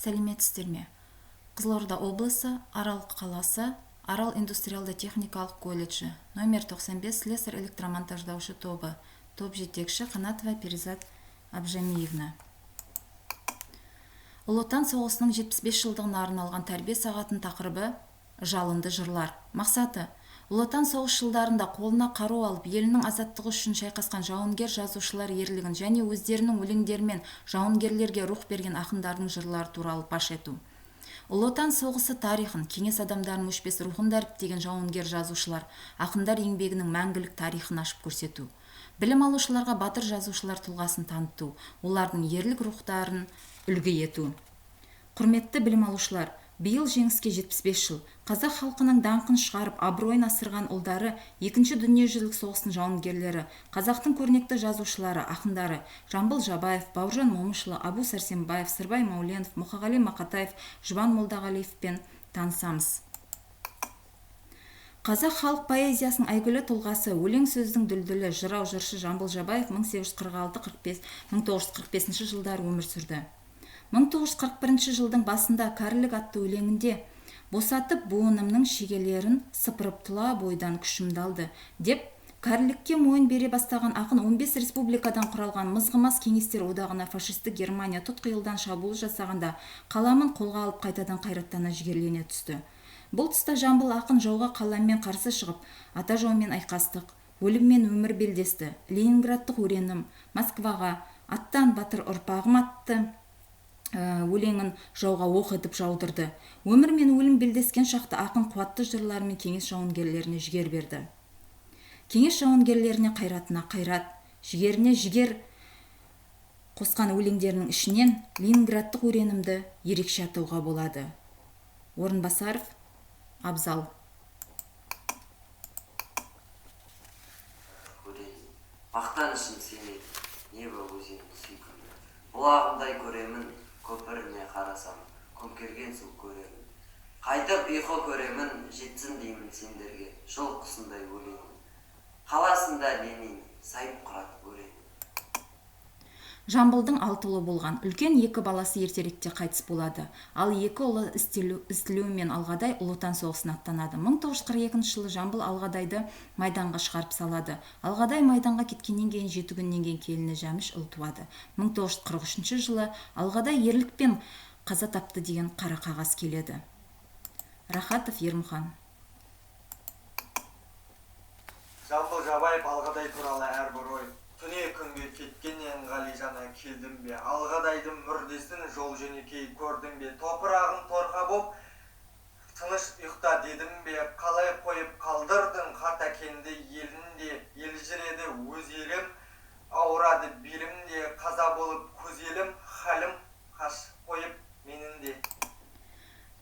Сәлеметсіздер ме? Қызылорда облысы, Арал қаласы, Арал индустриалды-техникалық колледжі, номер 95 слесарь электромонтаждаушы тобы, топ жетекші Қанатова Перизат Абжамиевна. Ұлы Отан соғысының 75 жылдығына арналған тәрбие сағатының тақырыбы жалынды жырлар. Мақсаты: Ұлы Отан соғыс жылдарында қолына қару алып, елінің азаттығы үшін шайқасқан жауынгер жазушылар ерлігін және өздерінің өлеңдерімен жауынгерлерге рух берген ақындардың жырлары туралы паш ету. Ұлы Отан соғысы тарихын, кеңес адамдарының өшпес рухын дәріптеген жауынгер жазушылар, ақындар еңбегінің мәңгілік тарихын ашып көрсету. Білім алушыларға батыр жазушылар тұлғасын таныту, олардың ерлік рухтарын үлгі ету. Құрметті білім алушылар, биыл жеңіске 75 жыл. Қазақ халқының даңқын шығарып, абыройын асырған ұлдары, Екінші дүниежүзілік соғыстың жауынгерлері, қазақтың көрнекті жазушылары, ақындары Жамбыл Жабаев, Бауыржан Момышұлы, Абу Сәрсенбаев, Сырбай Мауленов, Мұқағали Мақатаев, Жұбан Молдағалиевпен танысамыз. Қазақ халық поэзиясының әйгілі тұлғасы, өлең сөздің дүлдүлі, жырау жыршы Жамбыл Жабаев 1846-1945 жылдары өмір сүрді. 1941 жылдың басында кәрілік атты өлеңінде «Босатып буынымның шегелерін, сыпырып тұла бойдан күшімді алды» деп кәрілікке мойын бере бастаған ақын 15 республикадан құралған мызғымас кеңестер одағына фашистік Германия тұтқиылдан шабуыл жасағанда қаламын қолға алып қайтадан қайраттана жігерлене түсті. Бұл тұста Жамбыл ақын жауға қаламмен қарсы шығып, ата жаумен айқастық, өліммен өмір белдесті, Ленинградтық өренім, Москваға, аттан батыр ұрпағым атты өлеңін жауға оқ етіп жаудырды. Өмір мен өлім белдескен шақта ақын қуатты жырларымен кеңес жауынгерлеріне жігер берді. Кеңес жауынгерлеріне қайратына қайрат, жігеріне жігер қосқан өлеңдерінің ішінен Ленинградтық өренімді ерекше атауға болады. Орынбасаров Абзал. Мақтанышын сенеді, небі өзенің сүйкімді. Бұлағымдай көремін, көпіріне қарасам, көмкерген су көремін. Қайтып ұйқы көремін, жетсін деймін сендерге, жол құсындай өлеңін. Қаласында Ленин, сайып құрат өлең. Жамбылдың 6 ұлы болған, үлкен 2 баласы ертеректе қайтыс болады. Ал 2 ұлы Істілеу мен Алғадай Ұлы Отан соғысына аттанады. 1942 жылы Жамбыл Алғадайды майданға шығарып салады. Алғадай майданға кеткеннен кейін 7 күннен кейін келіні Жәміш ұл туады. 1943 жылы Алғадай ерлікпен қаза тапты деген қара қағаз келеді. Рахатов Ермұхан. Жамбыл Жабаев Алғадай туралы әрбір ой. Түне күнге кеткеннен Ғалижана келдім бе, Алғадайдың мүрдесін жол жөнекей көрдім бе, топырағын торқа боп, тыныш ұйықта дедім бе, қалай қойып қалдырдың Хартакенді елінде, елжіреді өз елім, ауырады белімде, қаза болып көз елім, халім қаш қойып менінде.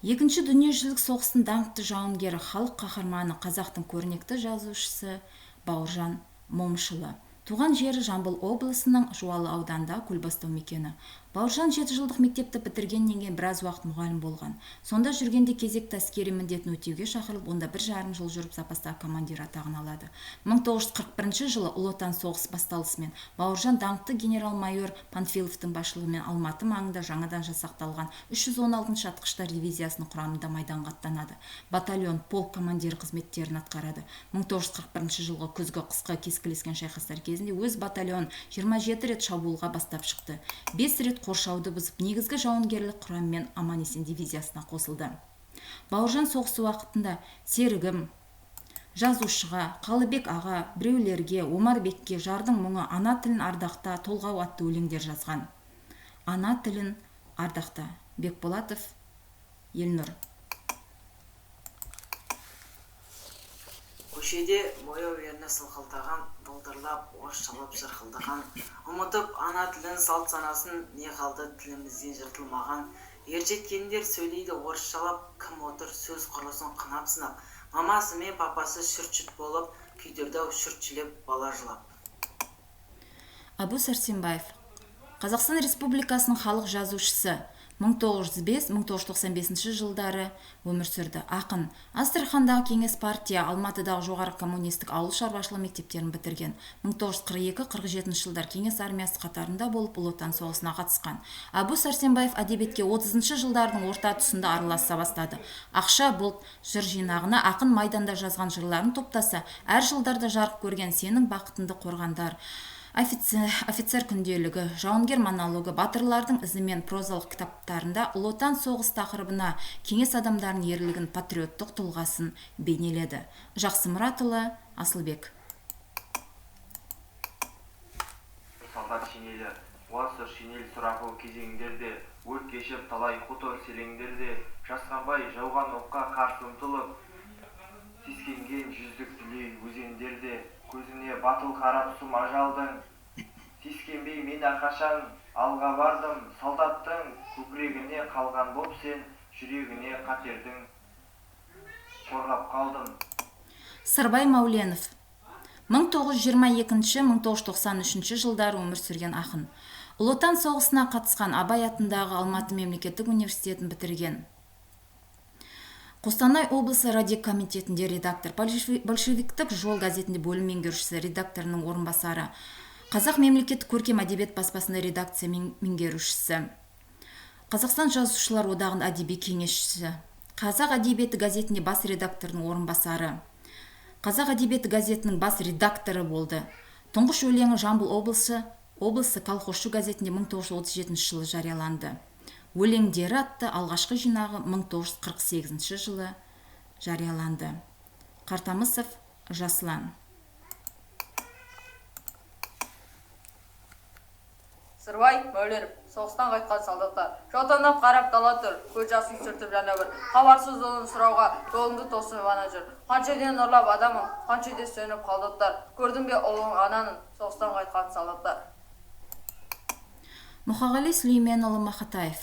Екінші дүниежүзілік соғыстың даңқты жауынгері, халық қаһарманы, қазақтың көрнекті жазушысы Бауыржан Момышұлы. Туған жері Жамбыл облысының Жуалы ауданында Көлбастау мекені. Бауыржан 7 жылдық мектепті бітіргеннен кейін біраз уақыт мұғалім болған. Сонда жүргенде кезекті әскери міндетін өтеуге шақырылып, онда 1,5 жыл жүріп запастағы командир атағын алады. 1941 жылы Ұлы Отан соғысы басталысымен Бауыржан даңқты генерал-майор Панфиловтың басшылығымен Алматы маңында жаңадан жасақталған 316 атқыштар дивизиясының құрамында майданға аттанады. Батальон полк командирі қызметтерін атқарады. 1941 жылғы күзгі қысқы кескілескен шайқастар кезінде өз батальон 27 рет шабуылға бастап шықты. 5 рет қоршауды бұзып, негізгі жауынгерлік құраммен Аман-есен дивизиясына қосылды. Бауыржан соғысы уақытында серігім, жазушыға, Қалыбек аға, біреулерге, Омарбекке жардың мұңы, ана тілін ардақта, толғау атты өлеңдер жазған. Ана тілін ардақта. Бекболатов Елнұр. Көшеде бояу ерні сылқылтаған, бұлдырлап, орысшалап жырқылдаған, ұмытып ана тілін салт санасын, не қалды тілімізден жыртылмаған. Ержеткендер сөйлейді орысшалап, кім отыр сөз құрылысын қынап сынап, мамасы мен папасы шүртшіт болып, күйдірді-ау шүртшілеп бала жылап. Абу Сәрсенбаев Қазақстан Республикасының халық жазушысы, 1905-1995 жылдары өмір сүрді. Ақын Астрахандағы Кеңес партия, Алматыдағы жоғары коммунистік ауыл шаруашылығы мектептерін бітірген. 1942-47 жылдар Кеңес армиясы қатарында болып, Ұлы Отан соғысына қатысқан. Әбу Сәрсенбаев әдебиетке 30 жылдардың орта тұсында араласа бастады. Ақша бұлт жыр жинағына ақын майданда жазған жырларын топтаса, әр жылдарда жарық көрген Сенің бақытыңды қорғандар, офицер күнделігі, жауынгер монологы, батырлардың ізімен прозалық кітаптарында Ұлы Отан соғыс тақырыбына кеңес адамдарының ерлігін, патриоттық тұлғасын бейнеледі. Жақсымұратұлы Асылбек. Солдат шинелі, осы шинель сұрапыл кезеңдерде, өрт кешіп талай хутор селеңдерде, жасқанбай жауған оққа қарсы ұмтылып, сескенген жүздік дүлей өзендерде, көзіне батыл қарап сұм ажалдың, сескенбей мен әрқашан алға бардым, солдаттың көкірегіне қалған боп сен, жүрегіне қатердің қорғап қалдым. Сырбай Мауленов 1922-1993 жылдары өмір сүрген ақын. Ұлы Отан соғысына қатысқан, Абай атындағы Алматы мемлекеттік университетін бітірген. Қостанай облысы радиокомитетінде редактор, большевиктік жол газетінде бөлім меңгерушісі, редакторының орынбасары, Қазақ мемлекеттік көркем әдебиет баспасында редакция меңгерушісі, Қазақстан жазушылар одағының әдеби кеңесшісі, Қазақ әдебиеті газетінде бас редакторының орынбасары, Қазақ әдебиеті газетінің бас редакторы болды. Тұңғыш өлеңі Жамбыл облысы колхозшы газетінде 1937 жылы жарияланды. Өлеңдері атты алғашқы жинағы 1948 жылы жарияланды. Қартамысов Жаслан. Сырбай Мауленов, соғыстан қайтқан солдаттар. Жаутаңдап қарап дала тұр, көз жасын сүртіп жана бір. Хабарсыз жолын сұрауға жолыңды тосып ана жүр. Қаншеден ұрлап адамың, қаншеде сөніп қалдықтар. Көрдің бе ұлың ананын, соғыстан қайтқан солдаттар. Мұхағали Сүлейменұлы Мақатаев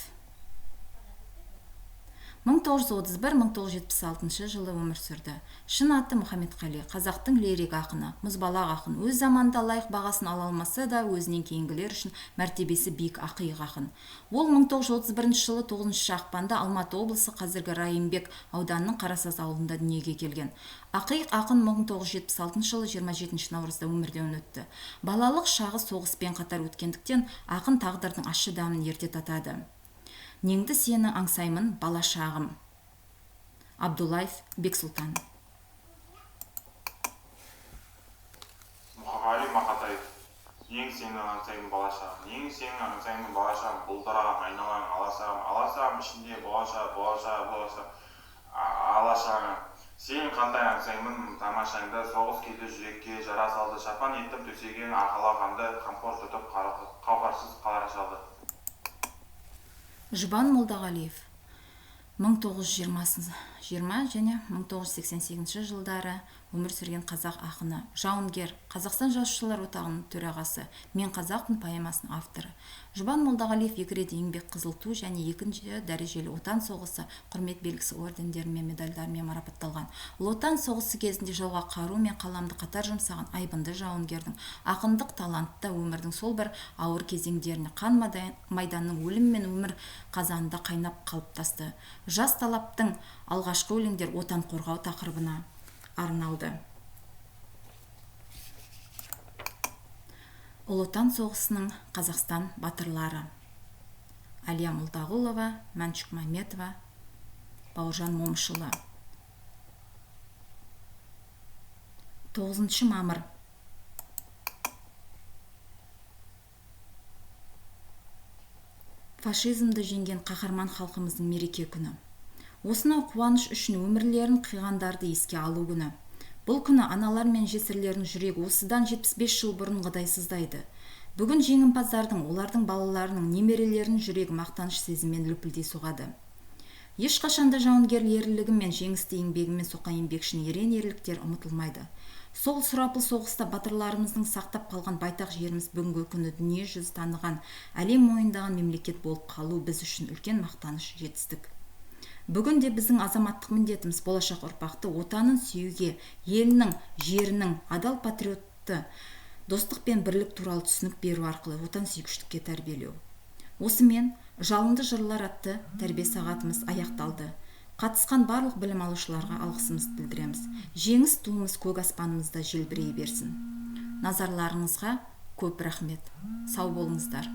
1931-1976 жылы өмір сүрді. Шын аты Мұхаметқали, қазақтың лирик ақыны, мұзбалақ ақын. Өз заманында лайық бағасын ала алмаса да, өзінен кейінгілер үшін мәртебесі биік ақиық ақын. Ол 1931 жылы 9 ақпанда Алматы облысы, қазіргі Райымбек ауданының Қарасаз ауылында дүниеге келген. Ақиық ақын 1976 жылы 27 наурызда өмірден өтті. Балалық шағы соғыспен қатар өткендіктен, ақын тағдырдың ащы дәмін ерте татады. Неңді сені аңсаймын, бала шағым. Абдуллаев Бексұлтан. Мұхағали Мақатаев. Ең сені аңсаймын, бала шағым. Ең сені аңсаймын, бала шағым. Бұлдырағым, айналам, аласағым ішінде болашағым, алашағым. Сен қандай аңсаймын, тамашаңда соғыс келді жүрекке, жара салды, шапан еттім төсеген, арқалағанды қамқор тұтып, қауқарсыз қалар шалды. Жұбан Молдағалиев 1920 және 1988 жылдары өмір сүрген қазақ ақыны, жауынгер, Қазақстан жазушылар одағының төрағасы, Мен қазақпын поэмасының авторы. Жұбан Молдағалиев 2 рет еңбек қызыл ту және 2-ші дәрежелі отан соғысы құрмет белгісі ордендерімен, медальдармен марапатталған. Ұлы Отан соғысы кезінде жауға қару мен қаламды қатар жұмсаған айбынды жауынгердің ақындық талантты өмірдің сол бір ауыр кезеңдеріне қан майданның өлім мен өмір қазанында қайнап қалыптасты. Жас талаптың алғашқы өлеңдер отан қорғау тақырыбына арналды. Ұлы Отан соғысының Қазақстан батырлары. Әлия Молдағұлова, Мәншүк Мәметова, Бауыржан Момышұлы. 9 мамыр. Фашизмді жеңген қаһарман халқымыздың мереке күні. Осынау қуаныш үшін өмірлерін қиғандарды еске алу күні. Бұл күні аналар мен жесірлердің жүрегі осыдан 75 жыл бұрынғыдай сыздайды. Бүгін жеңімпаздардың, олардың балаларының, немерелерінің жүрегі мақтаныш сезіммен лүпілдей соғады. Ешқашанда жауынгер ерлігі мен жеңісті еңбегімен соққан еңбекшінің ерен ерліктер ұмытылмайды. Сол сұрапыл соғыста батырларымыздың сақтап қалған байтақ жеріміз бүгінгі күні дүние жүзі таныған, әлем мойындаған мемлекет болып қалу біз үшін үлкен мақтаныш, жетістік. Бүгінде біздің азаматтық міндетіміз болашақ ұрпақты отанын сүюге, елінің, жерінің адал патриотты достық пен бірлік туралы түсінік беру арқылы отансүйгіштікке тәрбиелеу. Осымен жалынды жырлар атты тәрбие сағатымыз аяқталды. Қатысқан барлық білім алушыларға алғысымызды білдіреміз. Жеңіс туымыз көк аспанымызда желбірей берсін. Назарларыңызға көп рахмет. Сау болыңыздар.